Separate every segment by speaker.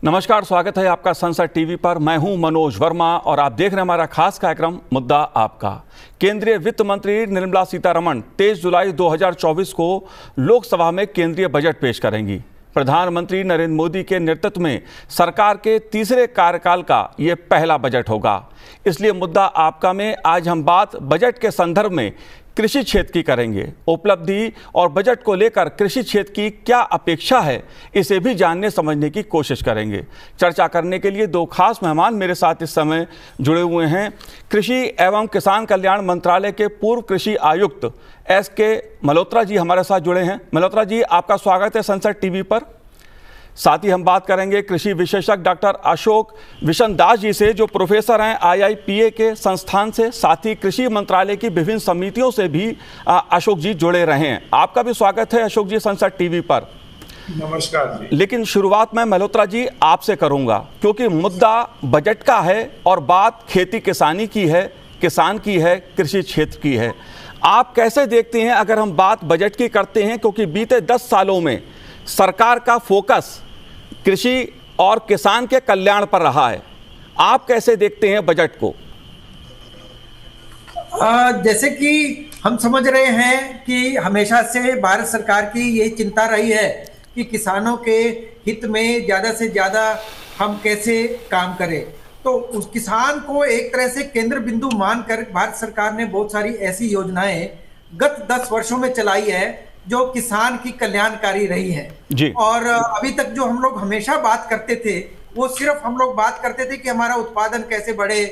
Speaker 1: नमस्कार, स्वागत है आपका संसद टीवी पर। मैं हूं मनोज वर्मा और आप देख रहे हैं हमारा खास कार्यक्रम मुद्दा आपका। केंद्रीय वित्त मंत्री निर्मला सीतारमण 23 जुलाई 2024 को लोकसभा में केंद्रीय बजट पेश करेंगी। प्रधानमंत्री नरेंद्र मोदी के नेतृत्व में सरकार के तीसरे कार्यकाल का ये पहला बजट होगा। इसलिए मुद्दा आपका में आज हम बात बजट के संदर्भ में कृषि क्षेत्र की करेंगे। उपलब्धि और बजट को लेकर कृषि क्षेत्र की क्या अपेक्षा है, इसे भी जानने समझने की कोशिश करेंगे। चर्चा करने के लिए दो खास मेहमान मेरे साथ इस समय जुड़े हुए हैं। कृषि एवं किसान कल्याण मंत्रालय के पूर्व कृषि आयुक्त SK मल्होत्रा जी हमारे साथ जुड़े हैं। मल्होत्रा जी, आपका स्वागत है संसद टीवी पर। साथ ही हम बात करेंगे कृषि विशेषज्ञ डॉक्टर अशोक विशन दास जी से, जो प्रोफेसर हैं IIPA के संस्थान से। साथ ही कृषि मंत्रालय की विभिन्न समितियों से भी अशोक जी जुड़े रहे हैं। आपका भी स्वागत है अशोक जी संसद टीवी पर।
Speaker 2: नमस्कार जी।
Speaker 1: लेकिन शुरुआत मैं मल्होत्रा जी आपसे करूंगा, क्योंकि मुद्दा बजट का है और बात खेती किसानी की है, किसान की है, कृषि क्षेत्र की है। आप कैसे देखते हैं अगर हम बात बजट की करते हैं, क्योंकि बीते 10 सालों में सरकार का फोकस कृषि और किसान के कल्याण पर रहा है। आप कैसे देखते हैं बजट को?
Speaker 3: जैसे कि हम समझ रहे हैं कि हमेशा से भारत सरकार की यही चिंता रही है कि किसानों के हित में ज़्यादा से ज़्यादा हम कैसे काम करें। तो उस किसान को एक तरह से केंद्र बिंदु मानकर भारत सरकार ने बहुत सारी ऐसी योजनाएं गत 10 वर्षों में चलाई है जो किसान की कल्याणकारी रही है जी। और अभी तक जो हम लोग हमेशा बात करते थे, वो सिर्फ हम लोग बात करते थे कि हमारा उत्पादन कैसे बढ़े,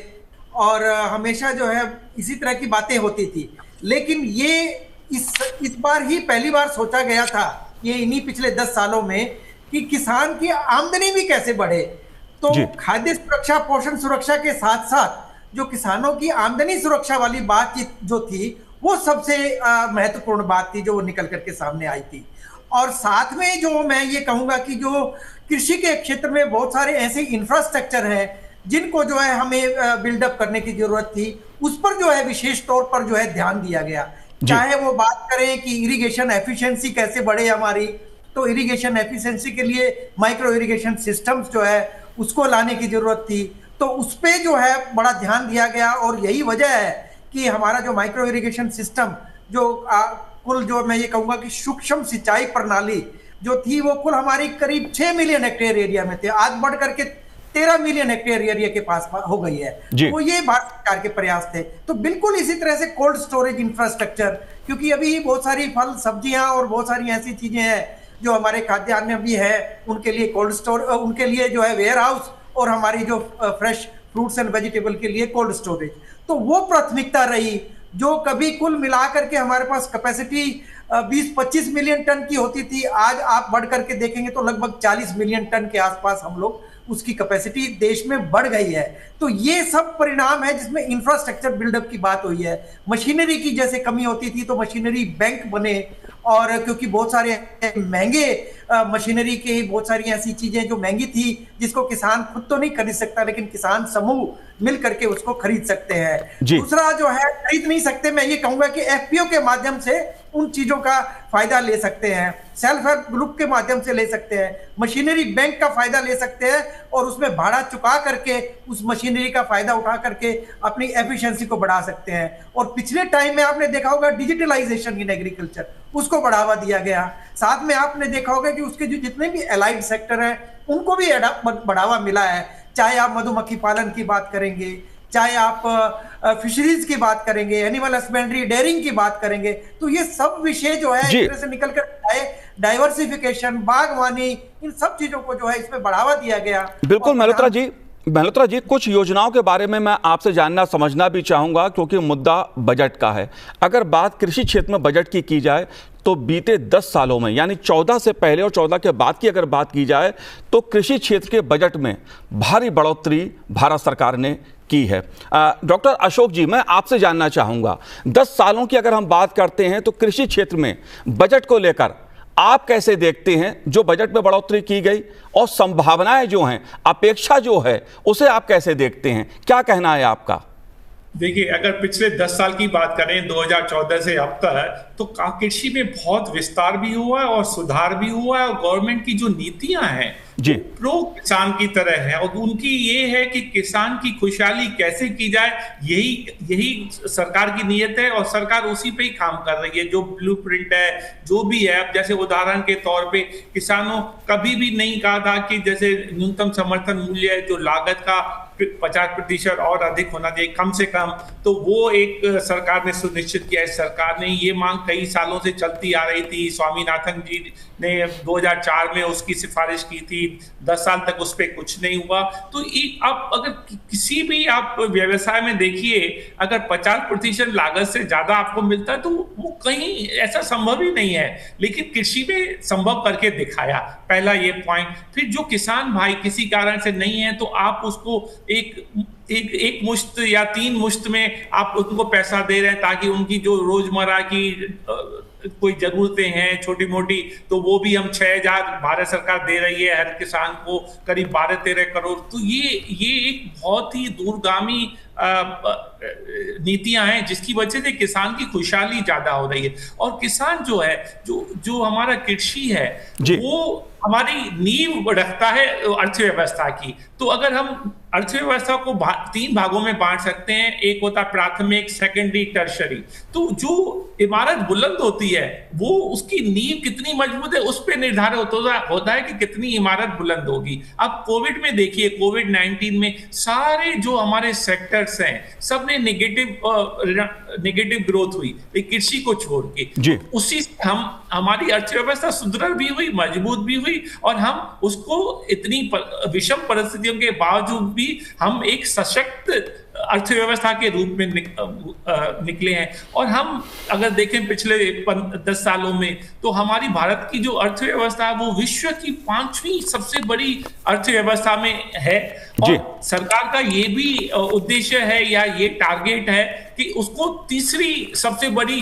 Speaker 3: और हमेशा जो है इसी तरह की बातें होती थी। लेकिन ये इस बार ही पहली बार सोचा गया था, ये इन्हीं पिछले 10 सालों में, कि किसान की आमदनी भी कैसे बढ़े। तो खाद्य सुरक्षा, पोषण सुरक्षा के साथ साथ जो किसानों की आमदनी सुरक्षा वाली बातचीत जो थी, वो सबसे महत्वपूर्ण बात थी जो निकल करके सामने आई थी। और साथ में जो मैं ये कहूँगा कि जो कृषि के क्षेत्र में बहुत सारे ऐसे इंफ्रास्ट्रक्चर हैं जिनको जो है हमें बिल्डअप करने की जरूरत थी, उस पर जो है विशेष तौर पर जो है ध्यान दिया गया। चाहे वो बात करें कि इरिगेशन एफिशिएंसी कैसे बढ़े हमारी, तो इरिगेशन एफिशिएंसी के लिए माइक्रो इरिगेशन सिस्टम्स जो है उसको लाने की जरूरत थी, तो उस पर जो है बड़ा ध्यान दिया गया। और यही वजह है कि हमारा जो माइक्रो इरिगेशन सिस्टम, जो कुल जो मैं ये कहूँगा कि सूक्ष्म सिंचाई प्रणाली जो थी, वो कुल हमारी करीब 6 मिलियन हेक्टेयर एरिया में थे, आज बढ़ करके 13 मिलियन हेक्टेयर एरिया के पास हो गई है। वो ये भारत सरकार के प्रयास थे। तो बिल्कुल इसी तरह से कोल्ड स्टोरेज इंफ्रास्ट्रक्चर, क्योंकि अभी बहुत सारी फल सब्जियां और बहुत सारी ऐसी चीजें हैं जो हमारे खाद्यान्न भी है, उनके लिए कोल्ड स्टोर, उनके लिए जो है वेयर हाउस, और हमारी जो फ्रेश फ्रूट्स एंड वेजिटेबल के लिए कोल्ड स्टोरेज। तो वो प्राथमिकता रही, जो कभी कुल मिलाकर के हमारे पास कैपेसिटी 20-25 मिलियन टन की होती थी, आज आप बढ़ करके देखेंगे तो लगभग 40 मिलियन टन के आसपास हम लोग उसकी कैपेसिटी देश में बढ़ गई है। तो ये सब परिणाम है जिसमें इंफ्रास्ट्रक्चर बिल्डअप की बात हुई है। मशीनरी की जैसे कमी होती थी तो मशीनरी बैंक बने, और क्योंकि बहुत सारे महंगे मशीनरी की बहुत सारी ऐसी चीजें जो महंगी थी जिसको किसान खुद तो नहीं खरीद सकता, लेकिन किसान समूह मिल करके उसको खरीद सकते हैं। दूसरा जो है खरीद नहीं सकते, मैं ये कहूंगा कि FPO के माध्यम से उन चीजों का फायदा ले सकते हैं, सेल्फ हेल्प ग्रुप के माध्यम से ले सकते हैं, मशीनरी बैंक का फायदा ले सकते हैं, और उसमें भाड़ा चुका करके उस मशीनरी का फायदा उठा करके अपनी एफिशिएंसी को बढ़ा सकते हैं। और पिछले टाइम में आपने देखा होगा डिजिटलाइजेशन इन एग्रीकल्चर, उसको बढ़ावा दिया गया। साथ में आपने देखा होगा कि उसके जो जितने भी एलाइड सेक्टर हैं उनको भी बढ़ावा मिला है। चाहे आप मधुमक्खी पालन की बात करेंगे, चाहे आप फिशरीज की बात करेंगे, एनिमल हस्बेंड्री, डेयरिंग की बात करेंगे, तो ये सब विषय जो है इस तरह से निकल कर आए। डाइवर्सिफिकेशन, बागवानी, इन सब चीजों को जो है इसमें बढ़ावा दिया गया।
Speaker 1: बिल्कुल मल्होत्रा जी, कुछ योजनाओं के बारे में मैं आपसे जानना समझना भी चाहूंगा, क्योंकि मुद्दा बजट का है। अगर बात कृषि क्षेत्र में बजट की जाए तो बीते 10 सालों में, यानी 14 से पहले और 14 के बाद की अगर बात की जाए, तो कृषि क्षेत्र के बजट में भारी बढ़ोतरी भारत सरकार ने की है। डॉक्टर अशोक जी, मैं आपसे जानना चाहूंगा, 10 सालों की अगर हम बात करते हैं तो कृषि क्षेत्र में बजट को लेकर आप कैसे देखते हैं जो बजट में बढ़ोतरी की गई, और संभावनाएं जो हैं, अपेक्षा जो है, उसे आप कैसे देखते हैं? क्या कहना है आपका?
Speaker 2: देखिए, अगर पिछले 10 साल की बात करें 2014 से अब तक, तो कृषि में बहुत विस्तार भी हुआ है और सुधार भी हुआ है, और गवर्नमेंट की जो नीतियां हैं
Speaker 1: जी
Speaker 2: प्रो किसान की तरह है, और उनकी ये है कि किसान की खुशहाली कैसे की जाए, यही सरकार की नीयत है, और सरकार उसी पे ही काम कर रही है। जो ब्लूप्रिंट है, जो भी है, अब जैसे उदाहरण के तौर पे किसानों कभी भी नहीं कहा था कि जैसे न्यूनतम समर्थन मूल्य जो लागत का 50% और अधिक होना चाहिए कम से कम, तो वो एक सरकार ने सुनिश्चित किया है। सरकार ने ये मांग कई सालों से चलती आ रही थी। स्वामीनाथन जी ने 2004 में उसकी सिफारिश की थी, 10 साल तक उस पर कुछ नहीं हुआ। तो अब अगर किसी भी आप व्यवसाय में देखिए, अगर 50% लागत से ज्यादा आपको मिलता है तो वो कहीं ऐसा संभव ही नहीं है, लेकिन कृषि में संभव करके दिखाया। पहला ये पॉइंट। फिर जो किसान भाई किसी कारण से नहीं है, तो आप उसको एक मुश्त या 3 मुश्त में आप उनको पैसा दे रहे हैं, ताकि उनकी जो रोजमर्रा की कोई जरूरतें हैं छोटी मोटी, तो वो भी हम 6,000 भारत सरकार दे रही है हर किसान को, करीब 12-13 करोड़। तो ये एक बहुत ही दूरगामी नीतियां हैं, जिसकी वजह से किसान की खुशहाली ज्यादा हो रही है। और किसान जो है, जो हमारा कृषि है, वो हमारी नींव रखता है अर्थव्यवस्था की। तो अगर हम अर्थव्यवस्था को 3 भागों में बांट सकते हैं, एक होता है प्राथमिक, सेकेंडरी, टर्शरी। तो जो इमारत बुलंद होती है, वो उसकी नींव कितनी मजबूत है उस पर निर्धारित होता है कि कितनी इमारत बुलंद होगी। अब कोविड में देखिए, कोविड-19 में सारे जो हमारे सेक्टर्स हैं, सब में नेगेटिव ग्रोथ हुई, कृषि को छोड़ के। उसी से हमारी अर्थव्यवस्था सुदृढ़ भी हुई, मजबूत भी हुई, और हम उसको इतनी विषम परिस्थितियों के बावजूद भी हम एक सशक्त अर्थव्यवस्था के रूप में निकले हैं। और हम अगर देखें पिछले 10 सालों में, तो हमारी भारत की जो अर्थव्यवस्था है वो विश्व की 5वीं सबसे बड़ी अर्थव्यवस्था में है। और सरकार का ये भी उद्देश्य है या ये टारगेट है कि उसको तीसरी सबसे बड़ी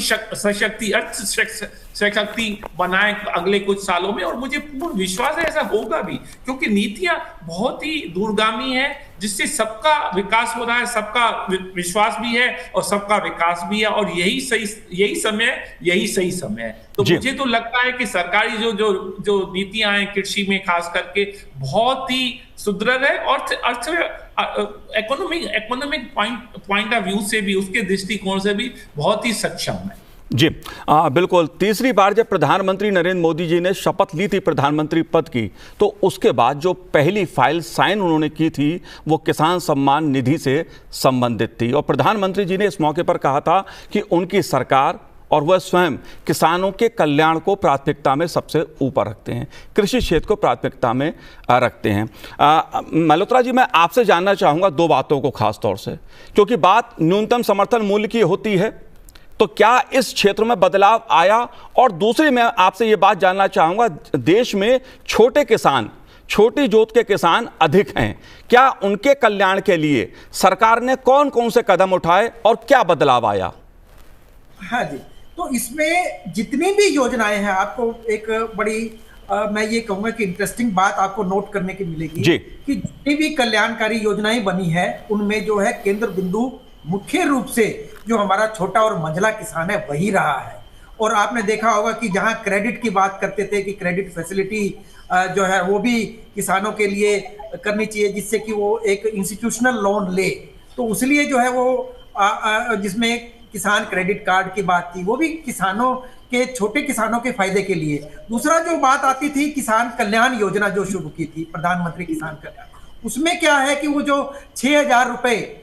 Speaker 2: शक्ति बनाए अगले कुछ सालों में। और मुझे पूर्ण विश्वास है ऐसा होगा भी, क्योंकि नीतियां बहुत ही दूरगामी है, जिससे सबका विकास हो रहा है, सबका विश्वास भी है और सबका विकास भी है, और यही सही समय है। तो मुझे तो लगता है कि सरकारी जो नीतियां हैं कृषि में खास करके, बहुत ही सुदृढ़ है, और इकोनॉमिक पॉइंट ऑफ व्यू से भी, उसके दृष्टिकोण से भी बहुत ही सक्षम है।
Speaker 1: जी बिल्कुल। तीसरी बार जब प्रधानमंत्री नरेंद्र मोदी जी ने शपथ ली थी प्रधानमंत्री पद की, तो उसके बाद जो पहली फाइल साइन उन्होंने की थी वो किसान सम्मान निधि से संबंधित थी। और प्रधानमंत्री जी ने इस मौके पर कहा था कि उनकी सरकार और वह स्वयं किसानों के कल्याण को प्राथमिकता में सबसे ऊपर रखते हैं, कृषि क्षेत्र को प्राथमिकता में रखते हैं। मल्होत्रा जी, मैं आपसे जानना चाहूँगा 2 बातों को खास तौर से, क्योंकि बात न्यूनतम समर्थन मूल्य की होती है, तो क्या इस क्षेत्र में बदलाव आया? और दूसरी मैं आपसे ये बात जानना चाहूँगा, देश में छोटे किसान, छोटी जोत के किसान अधिक हैं, क्या उनके कल्याण के लिए सरकार ने कौन कौन से कदम उठाए और क्या बदलाव आया?
Speaker 3: हाँ जी, तो इसमें जितनी भी योजनाएं हैं, आपको एक बड़ी मैं ये कहूंगा कि इंटरेस्टिंग बात आपको नोट करने की मिलेगी कि जितनी भी कल्याणकारी योजनाएं बनी है, उनमें जो है केंद्र बिंदु मुख्य रूप से जो हमारा छोटा और मंझला किसान है वही रहा है। और आपने देखा होगा कि जहां क्रेडिट की बात करते थे कि क्रेडिट फैसिलिटी जो है वो भी किसानों के लिए करनी चाहिए, जिससे कि वो एक इंस्टीट्यूशनल लोन ले, तो उसलिए जो है वो जिसमें किसान क्रेडिट कार्ड की बात थी, वो भी किसानों के, छोटे किसानों के फायदे के लिए। दूसरा जो बात आती थी किसान कल्याण योजना जो शुरू की थी प्रधानमंत्री किसान कल्याण, उसमें क्या है कि वो जो 6,000 रुपए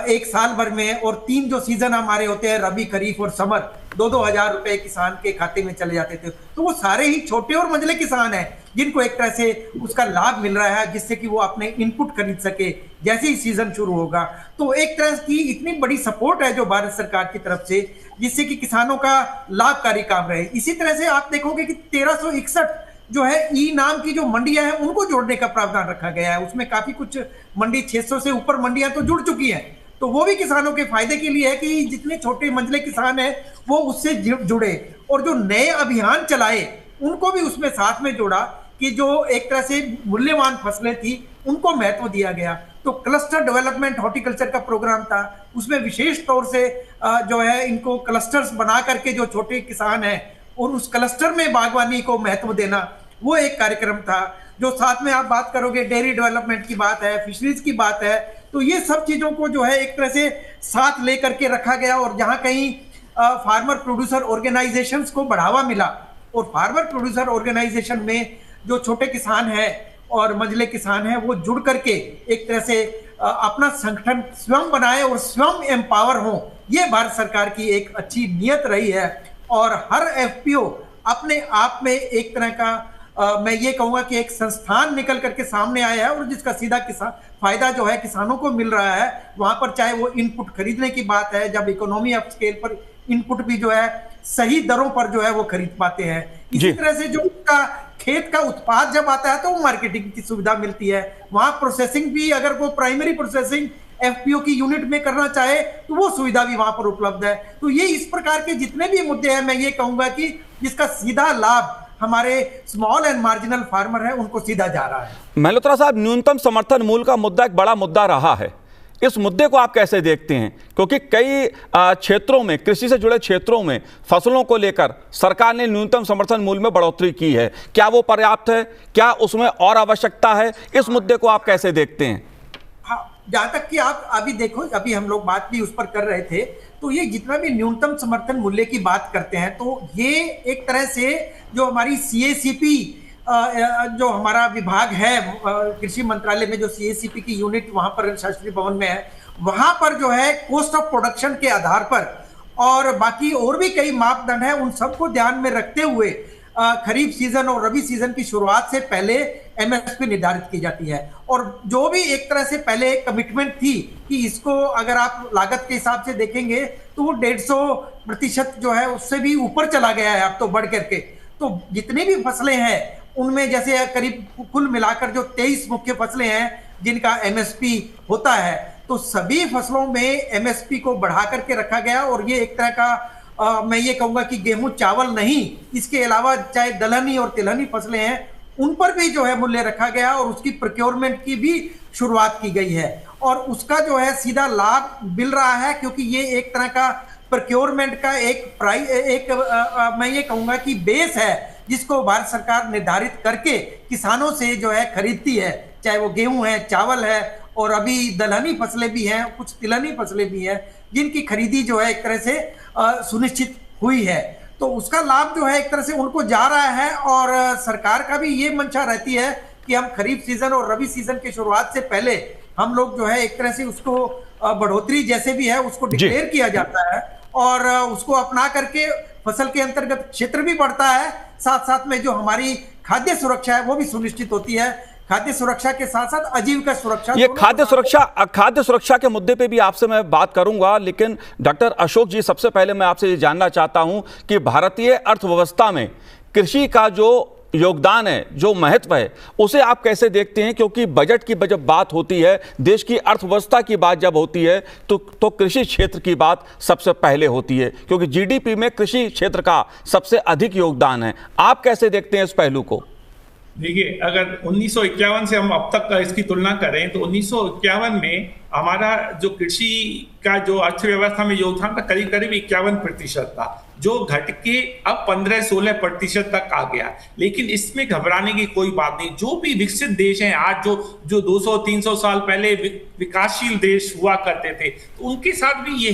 Speaker 3: एक साल भर में, और 3 जो सीजन हमारे होते हैं, रबी, खरीफ और समर, 2-2 हजार रुपए किसान के खाते में चले जाते थे। तो वो सारे ही छोटे और मंझले किसान हैं जिनको एक तरह से उसका लाभ मिल रहा है, जिससे कि वो अपने इनपुट खरीद सके जैसे ही सीजन शुरू होगा। तो एक तरह की इतनी बड़ी सपोर्ट है जो भारत सरकार की तरफ से, जिससे कि किसानों का लाभकारी काम रहे। इसी तरह से आप देखोगे कि 1361 जो है ई नाम की जो मंडियां हैं उनको जोड़ने का प्रावधान रखा गया है। उसमें काफी कुछ मंडी, 600 से ऊपर मंडियां तो जुड़ चुकी हैं। तो वो भी किसानों के फायदे के लिए है कि जितने छोटे मंझले किसान हैं वो उससे जुड़े, और जो नए अभियान चलाए उनको भी उसमें साथ में जोड़ा कि जो एक तरह से मूल्यवान फसलें थी उनको महत्व दिया गया। तो क्लस्टर डेवलपमेंट हॉर्टिकल्चर का प्रोग्राम था, उसमें विशेष तौर से जो है इनको क्लस्टर्स बना करके जो छोटे किसान हैं और उस क्लस्टर में बागवानी को महत्व देना, वो एक कार्यक्रम था। जो साथ में आप बात करोगे डेयरी डेवलपमेंट की बात है, फिशरीज की बात है, तो ये सब चीजों को जो है एक तरह से साथ लेकर के रखा गया। और जहां कहीं फार्मर प्रोड्यूसर ऑर्गेनाइजेशंस को बढ़ावा मिला, और फार्मर प्रोड्यूसर ऑर्गेनाइजेशन में जो छोटे किसान हैं और मंझले किसान हैं वो जुड़ करके एक तरह से अपना संगठन स्वयं बनाए और स्वयं एम्पावर हो, ये भारत सरकार की एक अच्छी नियत रही है। और हर एफपीओ अपने आप में एक तरह का मैं ये कहूँगा कि एक संस्थान निकल करके सामने आया है, और जिसका सीधा किसान फायदा जो है किसानों को मिल रहा है। वहां पर चाहे वो इनपुट खरीदने की बात है, जब इकोनॉमी ऑफ स्केल पर इनपुट भी जो है सही दरों पर जो है वो खरीद पाते हैं। इसी तरह से जो उनका खेत का उत्पाद जब आता है तो मार्केटिंग की सुविधा मिलती है। वहां प्रोसेसिंग भी, अगर वो प्राइमरी प्रोसेसिंग एफपीओ की यूनिट में करना चाहे तो वो सुविधा भी वहां पर उपलब्ध है। तो ये इस प्रकार के जितने भी मुद्दे हैं, मैं ये कहूंगा कि जिसका सीधा लाभ हमारे स्मॉल एंड मार्जिनल फार्मर है उनको सीधा जा रहा है।
Speaker 1: मल्होत्रा साहब, न्यूनतम समर्थन मूल्य का मुद्दा एक बड़ा मुद्दा रहा है, इस मुद्दे को आप कैसे देखते हैं? क्योंकि कई क्षेत्रों में, कृषि से जुड़े क्षेत्रों में फसलों को लेकर सरकार ने न्यूनतम समर्थन मूल्य में बढ़ोतरी की है, क्या वो पर्याप्त है? क्या उसमें और आवश्यकता है? इस मुद्दे को आप कैसे देखते हैं?
Speaker 3: हाँ, जहां तक कि आप अभी देखो, अभी हम लोग बात भी उस पर कर रहे थे, तो ये जितना भी न्यूनतम समर्थन मूल्य की बात करते हैं तो ये एक तरह से जो हमारी सीएसीपी जो हमारा विभाग है कृषि मंत्रालय में, जो सीएसीपी की यूनिट वहां पर शास्त्रीय भवन में है, वहां पर जो है कॉस्ट ऑफ प्रोडक्शन के आधार पर और बाकी और भी कई मापदंड है, उन सबको ध्यान में रखते हुए खरीफ सीजन और रबी सीजन की शुरुआत से पहले एमएसपी निर्धारित की जाती है। और जो भी एक तरह से पहले कमिटमेंट थी कि इसको अगर आप लागत के हिसाब से देखेंगे तो वो 150% जो है उससे भी ऊपर चला गया है अब तो बढ़ करके। तो जितनी भी फसलें हैं उनमें जैसे करीब कुल मिलाकर जो 23 मुख्य फसलें हैं जिनका एमएसपी होता है, तो सभी फसलों में एमएसपी को बढ़ा करके रखा गया। और ये एक तरह का मैं ये कहूंगा कि गेहूं चावल नहीं, इसके अलावा चाहे दलहनी और तिलहनी फसलें हैं उन पर भी जो है मूल्य रखा गया और उसकी प्रोक्योरमेंट की भी शुरुआत की गई है। और उसका जो है सीधा लाभ मिल रहा है, क्योंकि ये एक तरह का प्रोक्योरमेंट का एक मैं ये कहूंगा कि बेस है जिसको भारत सरकार निर्धारित करके किसानों से जो है खरीदती है, चाहे वो गेहूं है, चावल है, और अभी दलहनी फसलें भी हैं, कुछ तिलहनी फसलें भी हैं जिनकी खरीदी जो है एक तरह से सुनिश्चित हुई है। तो उसका लाभ जो है एक तरह से उनको जा रहा है। और सरकार का भी ये मंशा रहती है कि हम खरीफ सीजन और रबी सीजन की शुरुआत से पहले हम लोग जो है एक तरह से उसको बढ़ोतरी जैसे भी है उसको डिक्लेयर किया जाता है और उसको अपना करके फसल के अंतर्गत क्षेत्र भी बढ़ता है, साथ साथ में जो हमारी खाद्य सुरक्षा है वो भी सुनिश्चित होती है। खाद्य सुरक्षा के साथ साथ आजीविका सुरक्षा,
Speaker 1: ये खाद्य सुरक्षा के मुद्दे पे भी आपसे मैं बात करूंगा, लेकिन डॉक्टर अशोक जी, सबसे पहले मैं आपसे ये जानना चाहता हूं कि भारतीय अर्थव्यवस्था में कृषि का जो योगदान है, जो महत्व है, उसे आप कैसे देखते हैं? क्योंकि बजट की जब बात होती है, देश की अर्थव्यवस्था की बात जब होती है तो कृषि क्षेत्र की बात सबसे पहले होती है, क्योंकि जीडीपी में कृषि क्षेत्र का सबसे अधिक योगदान है। आप कैसे देखते हैं इस पहलू को?
Speaker 2: देखिए, अगर 1951 से हम अब तक का इसकी तुलना करें तो 1951 में हमारा जो कृषि का जो अर्थव्यवस्था में योगदान था करीब करीब 51% था, जो घट के अब 15-16% तक आ गया। लेकिन इसमें घबराने की कोई बात नहीं। जो भी विकसित देश हैं आज, जो 200-300 साल पहले विकासशील देश हुआ करते थे, तो उनके साथ भी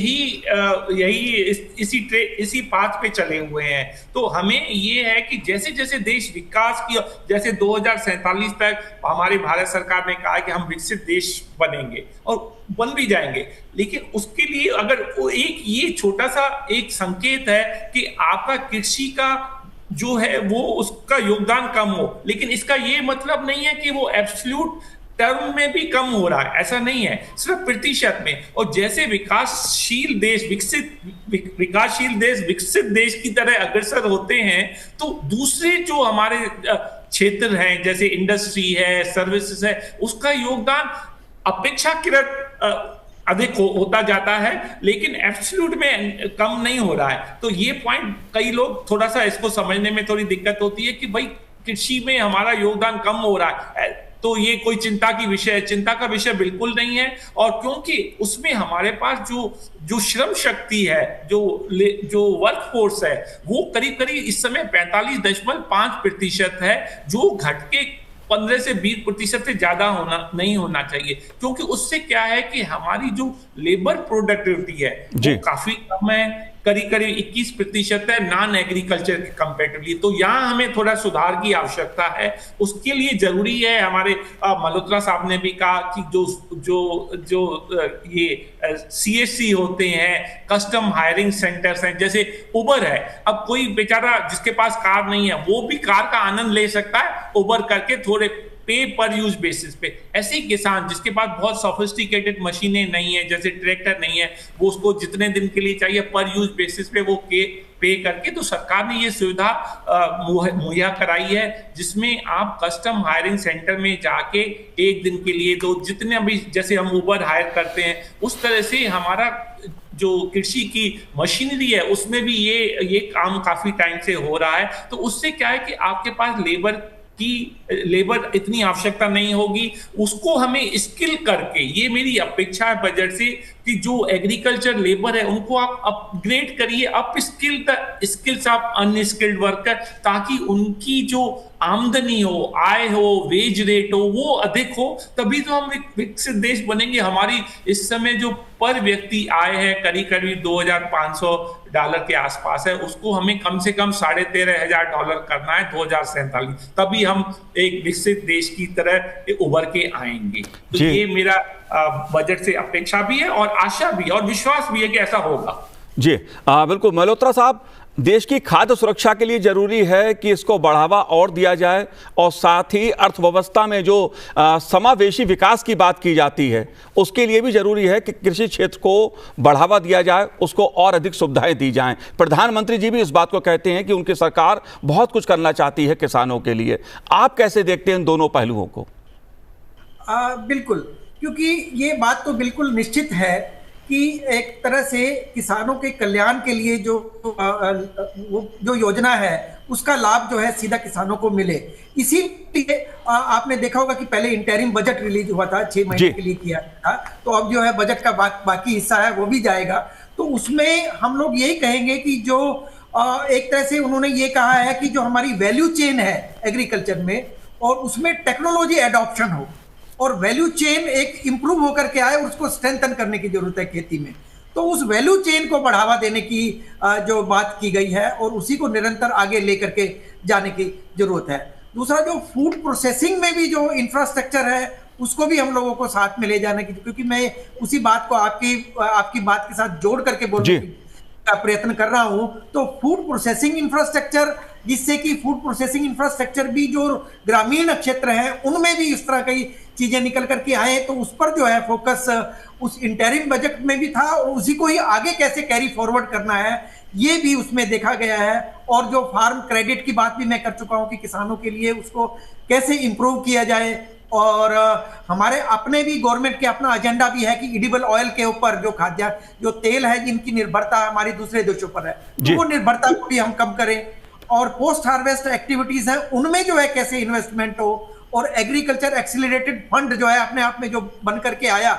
Speaker 2: इसी पाथ पे चले हुए हैं। तो हमें ये है कि जैसे जैसे देश विकास की, जैसे 2047 तक हमारे भारत सरकार ने कहा कि हम विकसित देश बनेंगे और बन भी जाएंगे, लेकिन उसके लिए अगर वो एक ये छोटा सा एक संकेत है कि आपका कृषि का जो है वो उसका योगदान कम हो, लेकिन इसका ये मतलब नहीं है कि वो एब्सोल्यूट टर्म में भी कम हो रहा है, ऐसा नहीं है, सिर्फ प्रतिशत में। और जैसे विकासशील देश विकसित देश की तरह अग्रसर होते हैं तो दूसरे जो हमारे क्षेत्र हैं जैसे इंडस्ट्री है, सर्विसेज है, उसका योगदान अपेक्षाकृत अधिक होता जाता है, लेकिन एब्सोल्यूट में कम नहीं हो रहा है। तो ये पॉइंट कई लोग थोड़ा सा इसको समझने में थोड़ी दिक्कत होती है कि भाई कृषि में हमारा योगदान कम हो रहा है, तो ये कोई चिंता का विषय बिल्कुल नहीं है। और क्योंकि उसमें हमारे पास जो श्रम शक्ति है, जो वर्क फोर्स है, वो करीब करीब इस समय 45.5% है, जो घट के 15 से 20% से ज्यादा नहीं होना चाहिए, क्योंकि उससे क्या है कि हमारी जो लेबर प्रोडक्टिविटी है वो काफी कम है, करीब 21% है नॉन एग्रीकल्चर के कंपेरेटिवली। तो यहाँ हमें थोड़ा सुधार की आवश्यकता है। उसके लिए जरूरी है, हमारे मल्होत्रा साहब ने भी कहा कि जो ये CSC होते हैं, कस्टम हायरिंग सेंटर्स हैं, जैसे उबर है। अब कोई बेचारा जिसके पास कार नहीं है वो भी कार का आनंद ले सकता है उबर करके, थोड़े पे पर यूज बेसिस पे। ऐसे ही किसान जिसके पास बहुत सोफिस्टिकेटेड मशीनें नहीं है, जैसे ट्रैक्टर नहीं है, वो उसको जितने दिन के लिए चाहिए पर यूज बेसिस पे वो पे करके, तो सरकार ने ये सुविधा मुहैया कराई है, जिसमें आप कस्टम हायरिंग सेंटर में जाके एक दिन के लिए तो जितने अभी जैसे हम उबर हायर करते हैं उस तरह से हमारा जो कृषि की मशीनरी है उसमें भी ये काम काफी टाइम से हो रहा है। तो उससे क्या है कि आपके पास लेबर इतनी आवश्यकता नहीं होगी, उसको हमें स्किल करके, ये मेरी अपेक्षा है बजट से कि जो एग्रीकल्चर लेबर है उनको आप अपग्रेड करिए, अप स्किल्स आप अनस्किल्ड वर्कर, ताकि उनकी जो आमदनी हो, आय हो, वेज रेट हो वो अधिक हो, तभी तो हम एक विकसित देश बनेंगे। हमारी इस समय जो पर व्यक्ति आय है करीब $2,500 के आसपास है, उसको हमें कम से कम $13,500 करना है 2047, तभी हम एक विकसित देश की तरह उभर के आएंगे। तो ये मेरा बजट से अपेक्षा भी है और आशा भी और विश्वास भी है कि ऐसा होगा।
Speaker 1: जी बिल्कुल मल्होत्रा साहब, देश की खाद्य सुरक्षा के लिए जरूरी है कि इसको बढ़ावा और दिया जाए, और साथ ही अर्थव्यवस्था में जो समावेशी विकास की बात की जाती है उसके लिए भी जरूरी है कि कृषि क्षेत्र को बढ़ावा दिया जाए, उसको और अधिक सुविधाएं दी जाएं। प्रधानमंत्री जी भी इस बात को कहते हैं कि उनकी सरकार बहुत कुछ करना चाहती है किसानों के लिए। आप कैसे देखते हैं इन दोनों पहलुओं को?
Speaker 3: बिल्कुल, क्योंकि ये बात तो बिल्कुल निश्चित है कि एक तरह से किसानों के कल्याण के लिए जो योजना है उसका लाभ जो है सीधा किसानों को मिले। इसीलिए आपने देखा होगा कि पहले इंटरिम बजट रिलीज हुआ था, 6 महीने के लिए किया था, तो अब जो है बजट का बाकी हिस्सा है वो भी जाएगा। तो उसमें हम लोग यही कहेंगे कि जो एक तरह से उन्होंने ये कहा है कि जो हमारी वैल्यू चेन है एग्रीकल्चर में, और उसमें टेक्नोलॉजी एडॉप्शन हो और वैल्यू चेन एक इंप्रूव होकर के आए, उसको स्ट्रेंथन करने की जरूरत है खेती में। तो उस वैल्यू चेन को बढ़ावा देने की जो बात की गई है और उसी को निरंतर आगे लेकर के जाने की जरूरत है। दूसरा, जो फूड प्रोसेसिंग में भी जो इंफ्रास्ट्रक्चर है उसको भी हम लोगों को साथ में ले जाने की, क्योंकि मैं उसी बात को आपकी बात के साथ जोड़ करके बोलने का प्रयत्न कर रहा हूं। तो फूड प्रोसेसिंग इंफ्रास्ट्रक्चर, जिससे कि फूड प्रोसेसिंग इंफ्रास्ट्रक्चर भी जो ग्रामीण क्षेत्र है उनमें भी इस तरह की चीजें निकल करके आए, तो उस पर जो है फोकस उस इंटरिम बजट में भी था, और उसी को ही आगे कैसे कैरी फॉरवर्ड करना है ये भी उसमें देखा गया है। और जो फार्म क्रेडिट की बात भी मैं कर चुका हूं कि किसानों के लिए उसको कैसे इंप्रूव किया जाए, और हमारे अपने भी गवर्नमेंट के अपना एजेंडा भी है कि एडिबल ऑयल के ऊपर जो तेल है जिनकी निर्भरता हमारी दूसरे देशों पर है, तो वो निर्भरता को भी हम कम करें। और पोस्ट हार्वेस्ट एक्टिविटीज है उनमें जो है कैसे इन्वेस्टमेंट हो, और एग्रीकल्चर एक्सीलरेटेड फंड जो है अपने आप में जो बन करके आया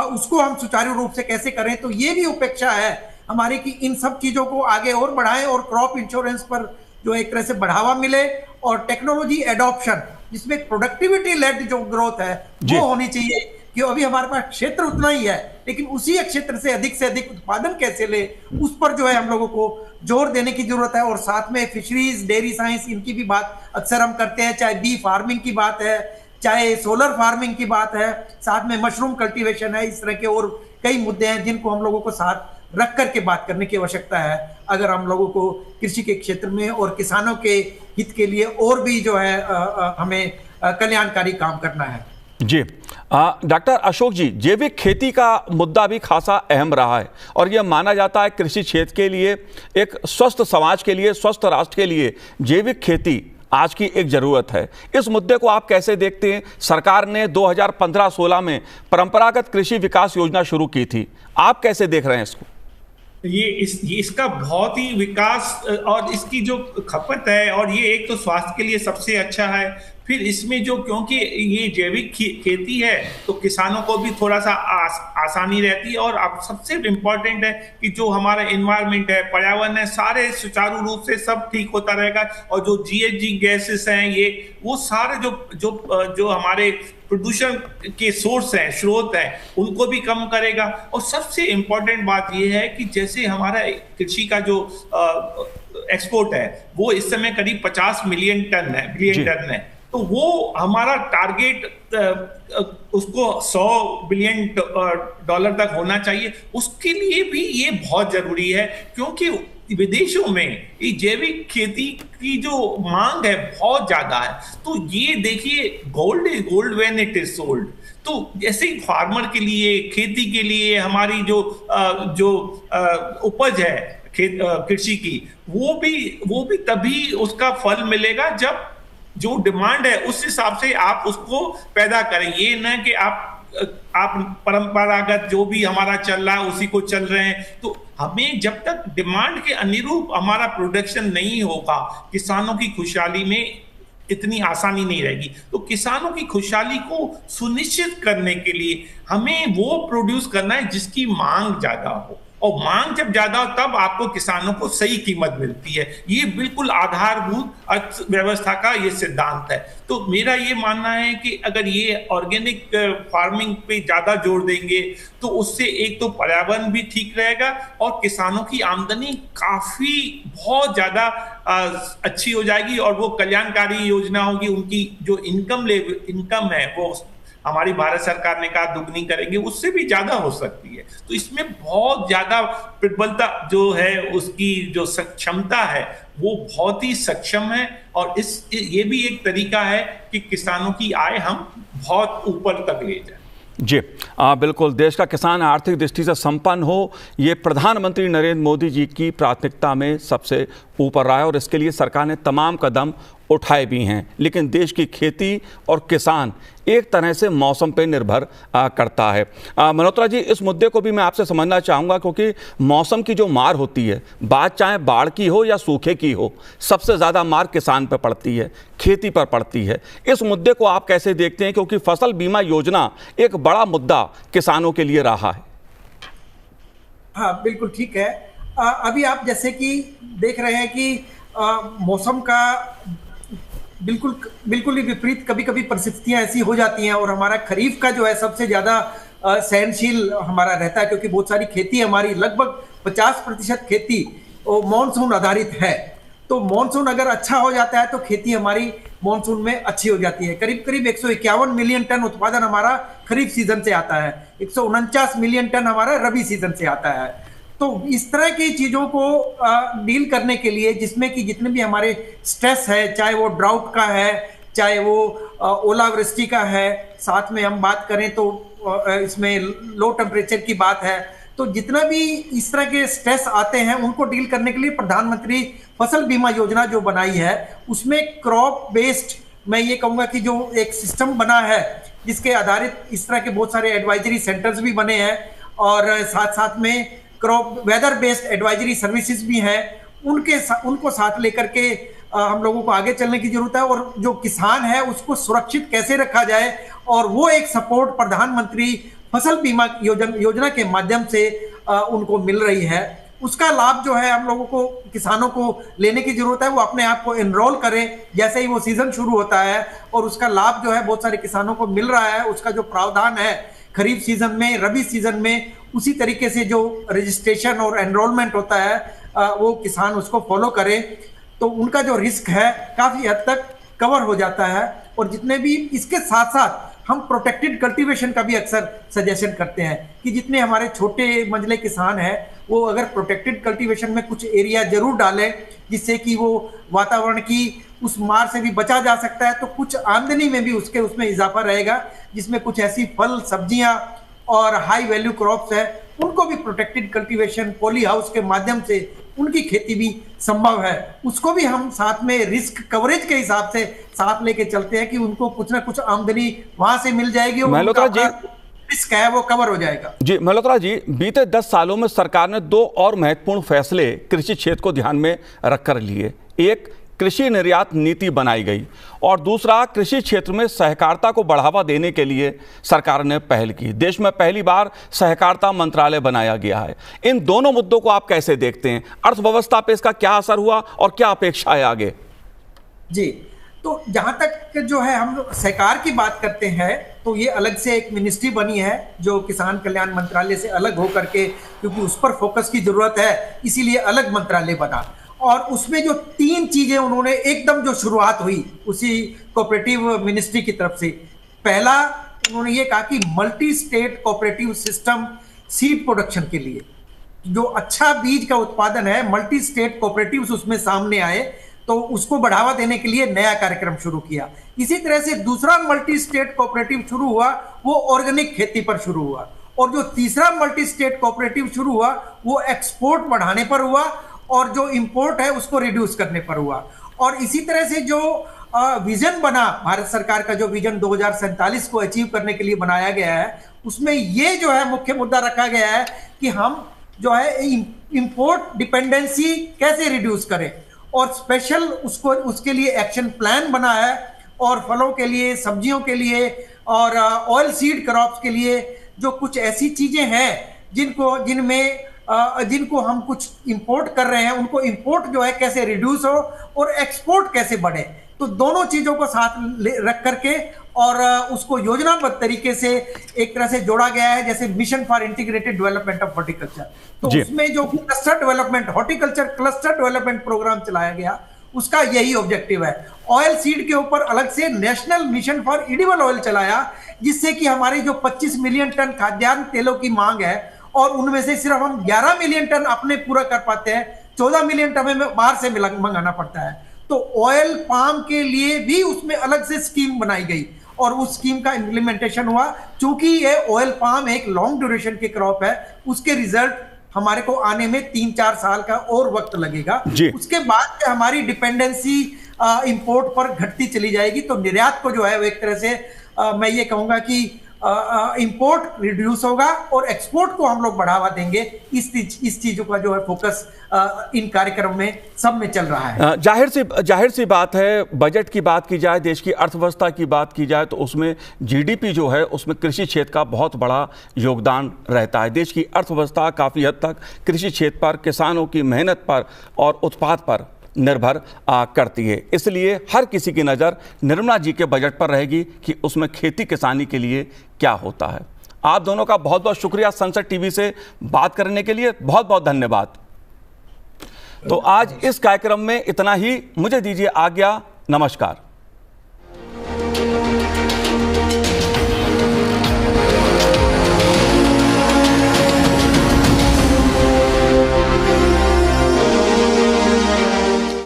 Speaker 3: उसको हम सुचारू रूप से कैसे करें। तो ये भी अपेक्षा है हमारी कि इन सब चीजों को आगे और बढ़ाएं, और क्रॉप इंश्योरेंस पर जो एक तरह से बढ़ावा मिले, और टेक्नोलॉजी एडॉप्शन जिसमें प्रोडक्टिविटी लेड जो ग्रोथ है वो होनी चाहिए, कि अभी हमारे पास क्षेत्र उतना ही है लेकिन उसी क्षेत्र से अधिक उत्पादन कैसे ले, उस पर जो है हम लोगों को जोर देने की जरूरत है। और साथ में फिशरीज, डेयरी साइंस, इनकी भी बात अक्सर हम करते हैं, चाहे बी फार्मिंग की बात है, चाहे सोलर फार्मिंग की बात है, साथ में मशरूम कल्टीवेशन है, इस तरह के और कई मुद्दे हैं जिनको हम लोगों को साथ रख करके बात करने की आवश्यकता है, अगर हम लोगों को कृषि के क्षेत्र में और किसानों के हित के लिए और भी जो है हमें कल्याणकारी काम करना है।
Speaker 1: जी डॉक्टर अशोक जी, जैविक खेती का मुद्दा भी खासा अहम रहा है, और यह माना जाता है कृषि क्षेत्र के लिए, एक स्वस्थ समाज के लिए, स्वस्थ राष्ट्र के लिए जैविक खेती आज की एक जरूरत है। इस मुद्दे को आप कैसे देखते हैं? सरकार ने 2015-16 में परंपरागत कृषि विकास योजना शुरू की थी, आप कैसे देख रहे हैं इसको?
Speaker 2: इसका बहुत ही विकास और इसकी जो खपत है, और ये एक तो स्वास्थ्य के लिए सबसे अच्छा है फिर इसमें जो, क्योंकि ये जैविक खेती है तो किसानों को भी थोड़ा सा आसानी रहती है। और अब सबसे इम्पोर्टेंट है कि जो हमारा एनवायरनमेंट है, पर्यावरण है, सारे सुचारू रूप से सब ठीक होता रहेगा। और जो GHG गैसेस हैं, ये वो सारे जो हमारे प्रदूषण के सोर्स हैं, स्रोत हैं, उनको भी कम करेगा। और सबसे इम्पोर्टेंट बात यह है कि जैसे हमारा कृषि का जो एक्सपोर्ट है वो इस समय करीब 50 बिलियन टन है, तो वो हमारा टारगेट उसको $100 बिलियन तक होना चाहिए। उसके लिए भी ये बहुत जरूरी है, क्योंकि विदेशों में ये जैविक खेती की जो मांग है बहुत ज्यादा है। तो ये देखिए, gold is gold when it is sold. तो जैसे ही फार्मर के लिए, खेती के लिए हमारी जो उपज है कृषि की, वो भी तभी उसका फल मिलेगा जब जो डिमांड है उस हिसाब से आप उसको पैदा करें। ये न कि आप परंपरागत जो भी हमारा चल रहा है उसी को चल रहे हैं। तो हमें जब तक डिमांड के अनुरूप हमारा प्रोडक्शन नहीं होगा, किसानों की खुशहाली में इतनी आसानी नहीं रहेगी। तो किसानों की खुशहाली को सुनिश्चित करने के लिए हमें वो प्रोड्यूस करना है जिसकी मांग ज्यादा हो, और मांग जब ज्यादा हो तब आपको किसानों को सही कीमत मिलती है। ये बिल्कुल आधारभूत अर्थव्यवस्था का ये सिद्धांत है। तो मेरा ये मानना है कि अगर ये ऑर्गेनिक फार्मिंग पे ज्यादा जोर देंगे तो उससे एक तो पर्यावरण भी ठीक रहेगा और किसानों की आमदनी काफी बहुत ज्यादा अच्छी हो जाएगी, और वो कल्याणकारी योजना होगी। उनकी जो इनकम है वो हमारी भारत सरकार ने कहा दुगनी करेंगे, उससे भी ज्यादा हो सकती है। तो इसमें बहुत ज्यादा प्रबलता जो है, उसकी जो क्षमता है वो बहुत ही सक्षम है। और ये भी एक तरीका है कि किसानों की आय हम बहुत ऊपर तक ले जाएं।
Speaker 1: जी बिल्कुल, देश का किसान आर्थिक दृष्टि से संपन्न हो, ये प्रधानमंत्री नरेंद्र मोदी जी की प्राथमिकता में सबसे ऊपर रहा है, और इसके लिए सरकार ने तमाम कदम उठाए भी हैं। लेकिन देश की खेती और किसान एक तरह से मौसम पर निर्भर करता है। मल्होत्रा जी, इस मुद्दे को भी मैं आपसे समझना चाहूँगा, क्योंकि मौसम की जो मार होती है, बात चाहे बाढ़ की हो या सूखे की हो, सबसे ज़्यादा मार किसान पर पड़ती है, खेती पर पड़ती है। इस मुद्दे को आप कैसे देखते हैं, क्योंकि फसल बीमा योजना एक बड़ा मुद्दा किसानों के लिए रहा है?
Speaker 3: हाँ, बिल्कुल ठीक है। अभी आप जैसे कि देख रहे हैं कि मौसम का बिल्कुल ही विपरीत कभी कभी परिस्थितियां ऐसी हो जाती हैं, और हमारा खरीफ का जो है सबसे ज़्यादा सहनशील हमारा रहता है, क्योंकि बहुत सारी खेती हमारी लगभग 50% खेती मॉनसून आधारित है। तो मॉनसून अगर अच्छा हो जाता है तो खेती हमारी मॉनसून में अच्छी हो जाती है। करीब करीब 151 मिलियन टन उत्पादन हमारा खरीफ सीजन से आता है, 149 मिलियन टन हमारा रबी सीजन से आता है। तो इस तरह की चीज़ों को डील करने के लिए, जिसमें कि जितने भी हमारे स्ट्रेस है, चाहे वो ड्राउट का है, चाहे वो ओलावृष्टि का है, साथ में हम बात करें तो इसमें लो टेम्परेचर की बात है, तो जितना भी इस तरह के स्ट्रेस आते हैं उनको डील करने के लिए प्रधानमंत्री फसल बीमा योजना जो बनाई है, उसमें क्रॉप बेस्ड, मैं ये कहूँगा कि जो एक सिस्टम बना है जिसके आधारित इस तरह के बहुत सारे एडवाइजरी सेंटर्स भी बने हैं, और साथ साथ में crop weather based advisory services भी हैं। उनको साथ लेकर के हम लोगों को आगे चलने की जरूरत है, और जो किसान है उसको सुरक्षित कैसे रखा जाए, और वो एक सपोर्ट प्रधानमंत्री फसल बीमा योजना के माध्यम से उनको मिल रही है। उसका लाभ जो है हम लोगों को, किसानों को लेने की जरूरत है। वो अपने आप को एनरोल करें जैसे ही वो सीजन शुरू होता है, और उसका लाभ जो है बहुत सारे किसानों को मिल रहा है। उसका जो प्रावधान है खरीफ सीजन में, रबी सीजन में, उसी तरीके से जो रजिस्ट्रेशन और एनरोलमेंट होता है वो किसान उसको फॉलो करें, तो उनका जो रिस्क है काफ़ी हद तक कवर हो जाता है। और जितने भी इसके साथ साथ हम प्रोटेक्टेड कल्टीवेशन का भी अक्सर सजेशन करते हैं कि जितने हमारे छोटे मंझले किसान हैं वो अगर प्रोटेक्टेड कल्टीवेशन में कुछ एरिया जरूर डालें, जिससे कि वो वातावरण की उस मार से भी बचा जा सकता है, तो कुछ आमदनी में भी उसमें इजाफा रहेगा, जिसमें कुछ ऐसी फल सब्जियां और हाई वैल्यू क्रॉप्स है उनको भी प्रोटेक्टेड कल्टीवेशन पॉली हाउस के माध्यम से उनकी खेती भी संभव है। उसको भी हम साथ में रिस्क कवरेज के हिसाब से साथ लेके चलते हैं कि उनको कुछ ना कुछ आमदनी वहां से मिल जाएगी और
Speaker 1: मल्होत्रा जी
Speaker 3: रिस्क है वो कवर हो जाएगा।
Speaker 1: जी मल्होत्रा जी, बीते 10 सालों में सरकार ने 2 और महत्वपूर्ण फैसले कृषि क्षेत्र को ध्यान में रखकर लिए। एक कृषि निर्यात नीति बनाई गई और दूसरा कृषि क्षेत्र में सहकारिता को बढ़ावा देने के लिए सरकार ने पहल की। देश में पहली बार सहकारिता मंत्रालय बनाया गया है। इन दोनों मुद्दों को आप कैसे देखते हैं? अर्थव्यवस्था पे इसका क्या असर हुआ और क्या अपेक्षा है आगे?
Speaker 3: जी, तो जहां तक जो है हम लोग सहकार की बात करते हैं तो ये अलग से एक मिनिस्ट्री बनी है जो किसान कल्याण मंत्रालय से अलग होकर के, क्योंकि उस पर फोकस की जरूरत है इसीलिए अलग मंत्रालय बना। और उसमें जो 3 चीजें उन्होंने एकदम जो शुरुआत हुई उसी कोऑपरेटिव मिनिस्ट्री की तरफ से, पहला उन्होंने ये कहा कि multi state cooperative system seed production के लिए जो अच्छा बीज का उत्पादन है, मल्टी स्टेट कोऑपरेटिव्स उसमें सामने आए तो उसको बढ़ावा देने के लिए नया कार्यक्रम शुरू किया। इसी तरह से दूसरा मल्टी स्टेट कोऑपरेटिव शुरू हुआ वो ऑर्गेनिक खेती पर शुरू हुआ, और जो तीसरा मल्टी स्टेट कोऑपरेटिव शुरू हुआ वो एक्सपोर्ट बढ़ाने पर हुआ और जो इंपोर्ट है उसको रिड्यूस करने पर हुआ। और इसी तरह से जो विजन बना भारत सरकार का, जो विजन 2047 को अचीव करने के लिए बनाया गया है, उसमें ये जो है मुख्य मुद्दा रखा गया है कि हम जो है इंपोर्ट डिपेंडेंसी कैसे रिड्यूस करें, और स्पेशल उसके लिए एक्शन प्लान बना है। और फलों के लिए, सब्जियों के लिए और ऑयल सीड क्रॉप्स के लिए जो कुछ ऐसी चीजें हैं जिनको हम कुछ इंपोर्ट कर रहे हैं, उनको इंपोर्ट जो है कैसे रिड्यूस हो और एक्सपोर्ट कैसे बढ़े। तो दोनों चीजों को साथ रख करके और उसको योजनाबद्ध तरीके से एक तरह से जोड़ा गया है, जैसे mission for integrated development of horticulture. तो उसमें जो cluster development, horticulture cluster development programme चलाया गया, उसका यही ऑब्जेक्टिव है। ऑयल सीड के ऊपर अलग से national mission for edible oil चलाया, जिससे कि हमारी जो 25 मिलियन टन खाद्यान्न तेलों की मांग है और उनमें से सिर्फ हम 11 मिलियन टन अपने पूरा कर पाते हैं, 14 मिलियन टन हमें बाहर से मंगाना पड़ता है। तो ऑयल पाम के लिए भी उसमें अलग से स्कीम बनाई गई और उस स्कीम का इम्प्लीमेंटेशन हुआ। चूंकि ये ऑयल पाम एक लॉन्ग ड्यूरेशन की क्रॉप है, उसके रिजल्ट हमारे को आने में 3-4 साल का और वक्त लगेगा। उसके बाद हमारी डिपेंडेंसी इंपोर्ट पर घटती चली जाएगी। तो निर्यात को जो है वो एक तरह से मैं ये कहूंगा कि इंपोर्ट रिड्यूस होगा और एक्सपोर्ट को हम लोग बढ़ावा देंगे। इस चीजों का जो है फोकस इन कार्यक्रम में सब में चल रहा है।
Speaker 1: जाहिर सी बात है, बजट की बात की जाए, देश की अर्थव्यवस्था की बात की जाए तो उसमें जीडीपी जो है उसमें कृषि क्षेत्र का बहुत बड़ा योगदान रहता है। देश की अर्थव्यवस्था काफ़ी हद तक कृषि क्षेत्र पर, किसानों की मेहनत पर और उत्पाद पर निर्भर करती है। इसलिए हर किसी की नज़र निर्मला जी के बजट पर रहेगी कि उसमें खेती किसानी के लिए क्या होता है। आप दोनों का बहुत बहुत शुक्रिया संसद टीवी से बात करने के लिए, बहुत बहुत धन्यवाद। तो आज इस कार्यक्रम में इतना ही, मुझे दीजिए आज्ञा, नमस्कार।